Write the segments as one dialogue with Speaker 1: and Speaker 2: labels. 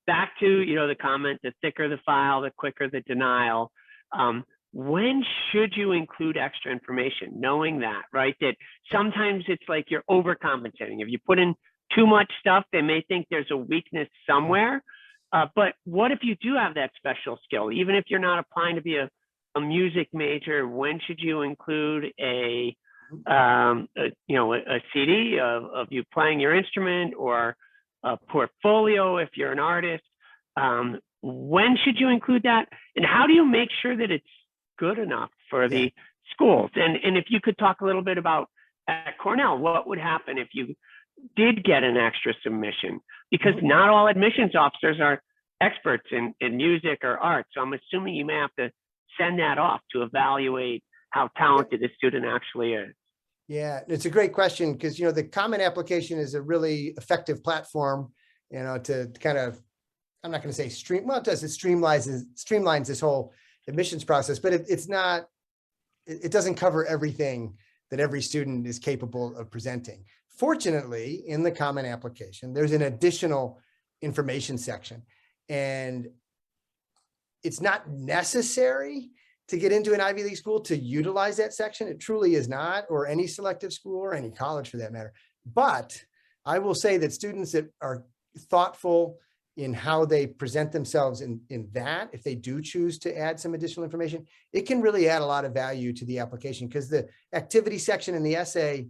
Speaker 1: back to, the comment, the thicker the file, the quicker the denial. When should you include extra information, knowing that, right? That sometimes it's like you're overcompensating. If you put in too much stuff, they may think there's a weakness somewhere. But what if you do have that special skill? Even if you're not applying to be a music major, when should you include a CD of you playing your instrument, or a portfolio if you're an artist? When should you include that? And how do you make sure that it's good enough for the schools? And if you could talk a little bit about at Cornell, what would happen if you did get an extra submission? Because not all admissions officers are experts in music or art. So I'm assuming you may have to send that off to evaluate how talented the student actually is.
Speaker 2: Yeah, it's a great question, because, the Common Application is a really effective platform, to kind of, I'm not going to say it streamlines this whole admissions process, but it doesn't cover everything that every student is capable of presenting. Fortunately, in the Common Application, there's an additional information section, and it's not necessary to get into an Ivy League school to utilize that section. It truly is not, or any selective school or any college for that matter. But I will say that students that are thoughtful in how they present themselves in that, if they do choose to add some additional information, it can really add a lot of value to the application, because the activity section in the essay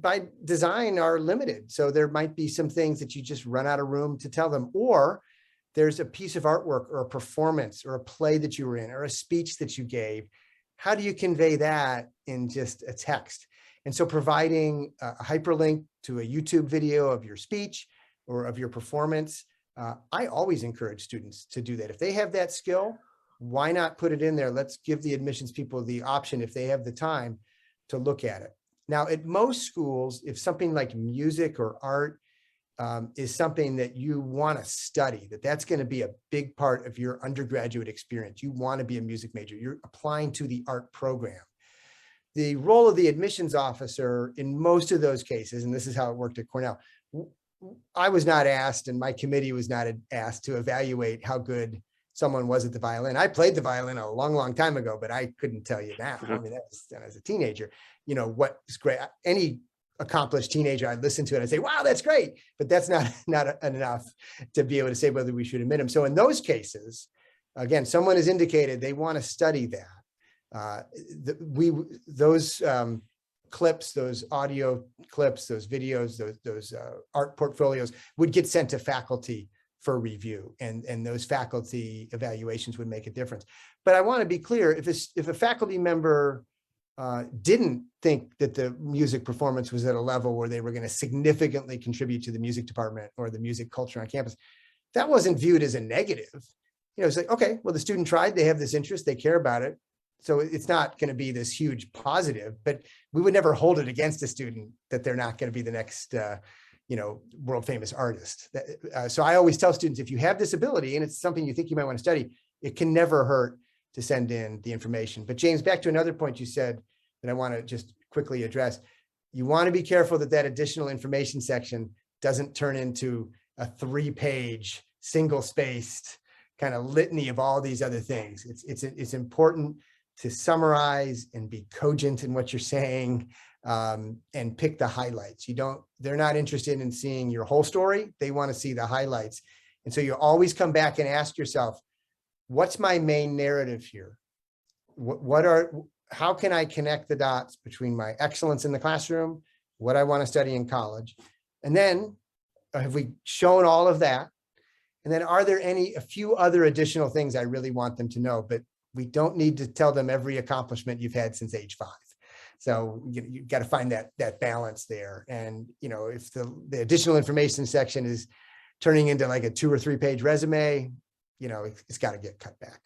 Speaker 2: by design are limited. So there might be some things that you just run out of room to tell them, or there's a piece of artwork or a performance or a play that you were in or a speech that you gave. How do you convey that in just a text? And so providing a hyperlink to a YouTube video of your speech or of your performance, I always encourage students to do that. If they have that skill, why not put it in there? Let's give the admissions people the option, if they have the time, to look at it. Now, at most schools, if something like music or art is something that you want to study, that's going to be a big part of your undergraduate experience. You want to be a music major. You're applying to the art program. The role of the admissions officer in most of those cases, and this is how it worked at Cornell, I was not asked, and my committee was not asked to evaluate how good someone was at the violin. I played the violin a long, long time ago, but I couldn't tell you now. I mean, that was as a teenager, what's great. Any accomplished teenager, I'd listen to it and say, wow, that's great. But that's not enough to be able to say whether we should admit them. So in those cases, again, someone has indicated they want to study that. Those clips, those audio clips, those videos, those art portfolios would get sent to faculty for review, and those faculty evaluations would make a difference. But I want to be clear, if a faculty member didn't think that the music performance was at a level where they were going to significantly contribute to the music department or the music culture on campus, that wasn't viewed as a negative. It's like, okay, well, the student tried, they have this interest, they care about it. So it's not going to be this huge positive, but we would never hold it against a student that they're not going to be the next, world famous artist. So I always tell students, if you have this ability and it's something you think you might want to study, it can never hurt to send in the information. But James, back to another point you said that I want to just quickly address. You want to be careful that additional information section doesn't turn into a 3-page, single-spaced kind of litany of all these other things. It's important to summarize and be cogent in what you're saying, and pick the highlights. They're not interested in seeing your whole story. They want to see the highlights. And so you always come back and ask yourself, what's my main narrative here? How can I connect the dots between my excellence in the classroom, what I want to study in college? And then have we shown all of that? And then are there a few other additional things I really want them to know, but we don't need to tell them every accomplishment you've had since age 5. So you've got to find that balance there. And, if the additional information section is turning into like a 2 or 3 page resume, it's got to get cut back.